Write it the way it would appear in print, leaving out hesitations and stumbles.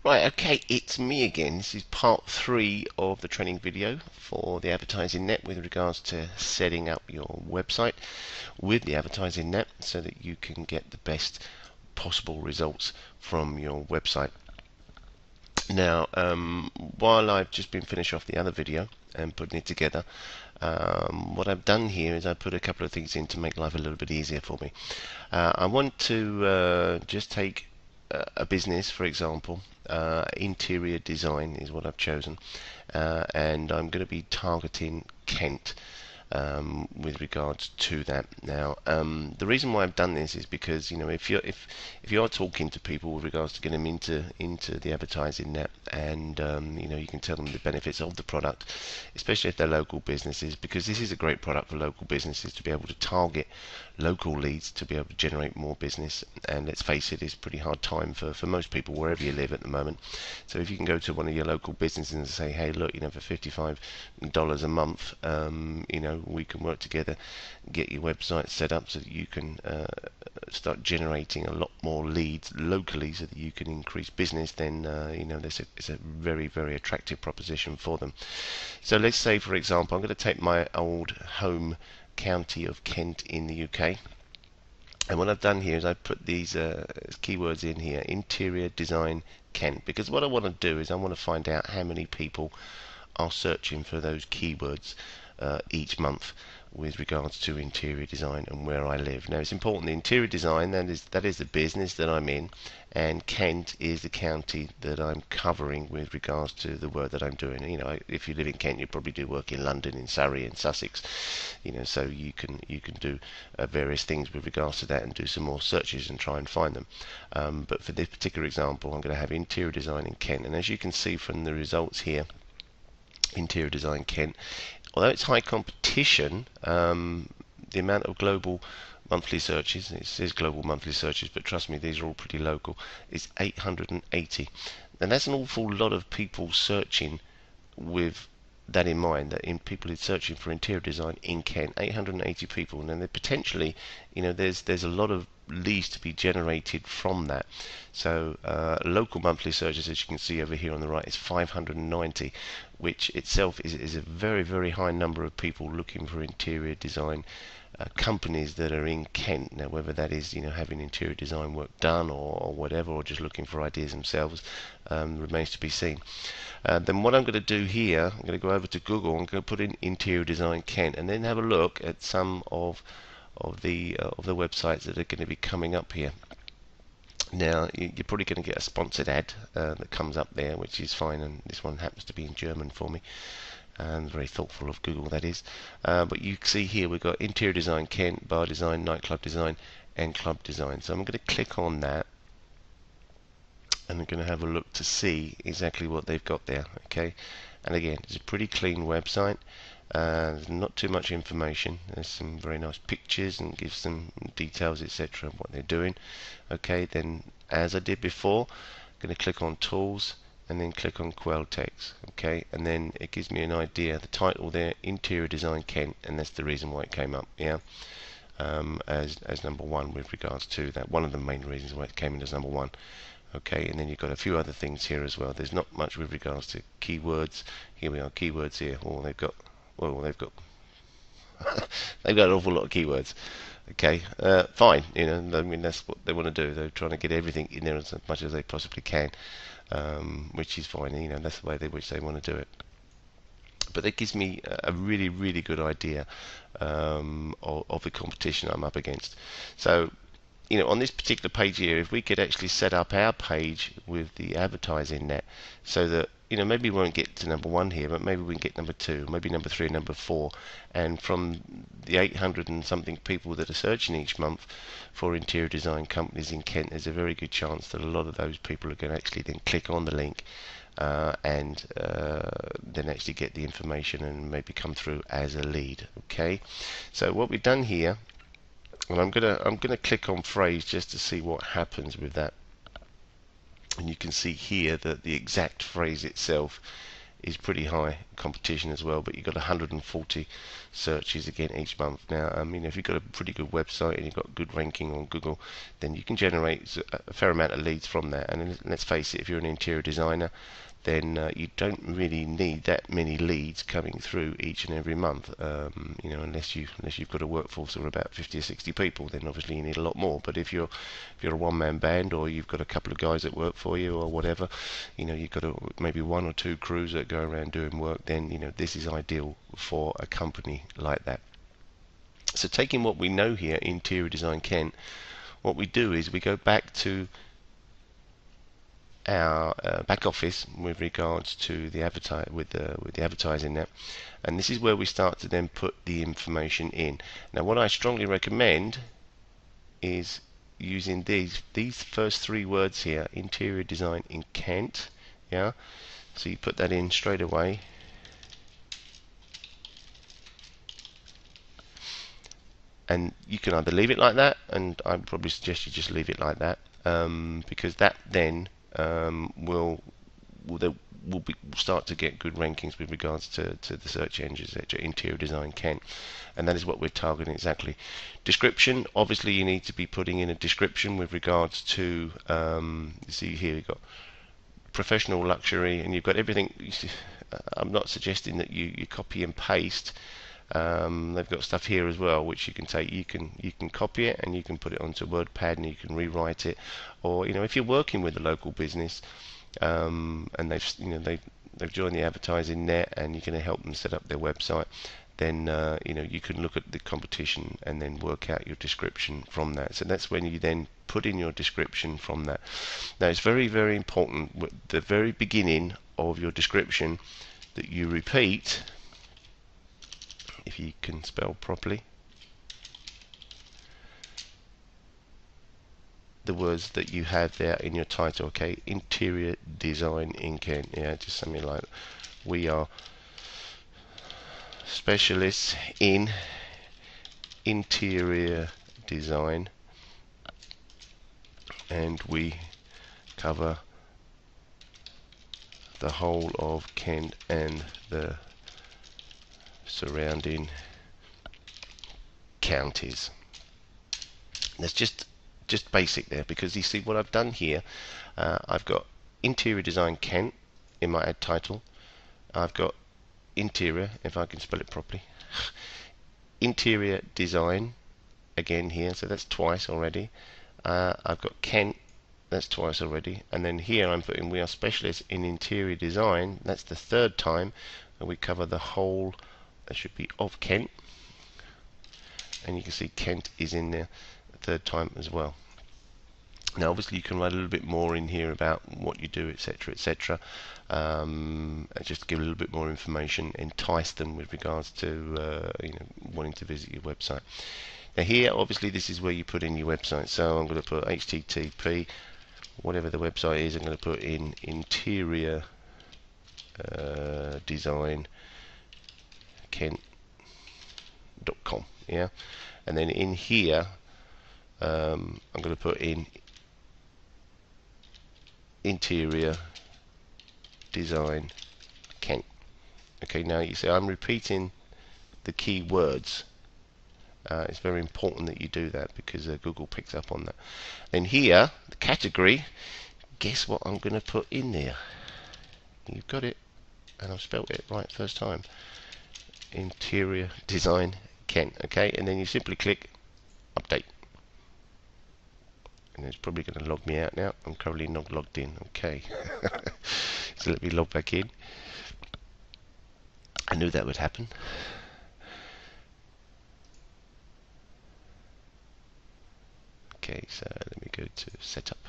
Right, okay, it's me again. This is part 3 of the training video for the Advertising Net with regards to setting up your website with the Advertising Net so that you can get the best possible results from your website. Now, while I've just been finished off the other video and putting it together, what I've done here is I put a couple of things in to make life a little bit easier for me. I want to just take a business, for example. Interior design is what I've chosen, and I'm going to be targeting Kent with regards to that. Now, the reason why I've done this is because if you are talking to people with regards to getting them into the Advertising Net, and you can tell them the benefits of the product, especially if they're local businesses, because this is a great product for local businesses to be able to target local leads to be able to generate more business. And let's face it, it's a pretty hard time for most people wherever you live at the moment. So if you can go to one of your local businesses and say, hey, look, for $55 a month, we can work together, get your website set up so that you can start generating a lot more leads locally so that you can increase business, then it's a very, very attractive proposition for them. So let's say, for example, I'm going to take my old home county of Kent in the UK, and what I've done here is I've put these keywords in here: interior design Kent, because what I want to do is I want to find out how many people are searching for those keywords each month with regards to interior design and where I live. Now, it's important, the interior design, that is the business that I'm in, and Kent is the county that I'm covering with regards to the work that I'm doing. If you live in Kent, you probably do work in London, in Surrey, in Sussex, so you can do various things with regards to that and do some more searches and try and find them. But for this particular example, I'm going to have interior design in Kent, and as you can see from the results here, interior design Kent, although it's high competition, the amount of global monthly searches, it says global monthly searches, but trust me, these are all pretty local, is 880. And that's an awful lot of people searching with that in mind, that in people is searching for interior design in Kent, 880 people, and then potentially, there's a lot of leads to be generated from that. So local monthly searches, as you can see over here on the right, is 590, which itself is a very, very high number of people looking for interior design companies that are in Kent. Now, whether that is having interior design work done or whatever, or just looking for ideas themselves, remains to be seen. Then what I'm going to do here, I'm going to go over to Google. I'm going to put in interior design Kent, and then have a look at some of the websites that are going to be coming up here. Now, you're probably going to get a sponsored ad that comes up there, which is fine, and this one happens to be in German for me, and very thoughtful of Google, that is. But you see here we've got interior design Kent, bar design, nightclub design, and club design. So I'm going to click on that, and I'm going to have a look to see exactly what they've got there. Okay, and again, it's a pretty clean website. There's not too much information. There's some very nice pictures and gives some details, etc., of what they're doing. Okay, then as I did before, I'm going to click on Tools and then click on Quelltext. Okay, and then it gives me an idea. The title there, Interior Design Kent, and that's the reason why it came up. Yeah, as number one with regards to that. One of the main reasons why it came in as number one. Okay, and then you've got a few other things here as well. There's not much with regards to keywords. Here we are, keywords here. They've got they've got an awful lot of keywords. Okay, fine. I mean, that's what they want to do. They're trying to get everything in there as much as they possibly can, which is fine. That's the way which they want to do it. But that gives me a really, really good idea of the competition I'm up against. So, on this particular page here, if we could actually set up our page with the Advertising Net so that, maybe we won't get to number one here, but maybe we can get number two, maybe number three, number four, and from the 800 and something people that are searching each month for interior design companies in Kent, there's a very good chance that a lot of those people are going to actually then click on the link and then actually get the information and maybe come through as a lead. Okay, so what we've done here, and I'm gonna click on phrase just to see what happens with that. And you can see here that the exact phrase itself is pretty high competition as well, but you've got 140 searches again each month. Now, if you've got a pretty good website and you've got good ranking on Google, then you can generate a fair amount of leads from that. And let's face it, if you're an interior designer, then you don't really need that many leads coming through each and every month. Unless you've got a workforce of about 50 or 60 people, then obviously you need a lot more. But if you're a one-man band, or you've got a couple of guys that work for you, or whatever, you've got maybe one or two crews that go around doing work, then this is ideal for a company like that. So taking what we know here, Interior Design Kent, what we do is we go back to our back office with regards to the with the advertising net, and this is where we start to then put the information in. Now, what I strongly recommend is using these first three words here: interior design in Kent. Yeah, so you put that in straight away. And you can either leave it like that, and I would probably suggest you just leave it like that, because that then will start to get good rankings with regards to the search engines, Interior Design Kent, and that is what we're targeting exactly. Description, obviously you need to be putting in a description with regards to, you see here we've got professional luxury, and you've got everything. I'm not suggesting that you copy and paste. They've got stuff here as well which you can take. You can copy it and you can put it onto WordPad and you can rewrite it. Or if you're working with a local business and they've joined the advertising net and you're going to help them set up their website, then you can look at the competition and then work out your description from that. So that's when you then put in your description from that. Now, it's very, very important at the very beginning of your description that you repeat, if you can spell properly, the words that you have there in your title. Okay, Interior Design in Kent. Yeah, just something like, we are specialists in interior design and we cover the whole of Kent and the surrounding counties. That's just basic there, because you see what I've done here, I've got Interior Design Kent in my ad title. I've got interior, if I can spell it properly, interior design again here, so that's twice already. I've got Kent, that's twice already, and then here I'm putting we are specialists in interior design, that's the third time, and we cover the whole, that should be, of Kent, and you can see Kent is in there the third time as well. Now obviously you can write a little bit more in here about what you do, etc, etc, just give a little bit more information, entice them with regards to wanting to visit your website. Now here obviously this is where you put in your website, so I'm going to put HTTP, whatever the website is, I'm going to put in interior design Kent.com, yeah, and then in here I'm going to put in interior design Kent. Okay, now you see I'm repeating the key words. It's very important that you do that because Google picks up on that. Then here, the category, guess what I'm going to put in there? You've got it, and I've spelt it right first time. Interior Design Kent. Okay, and then you simply click update. And it's probably going to log me out now. I'm currently not logged in. Okay, so let me log back in. I knew that would happen. Okay, so let me go to setup.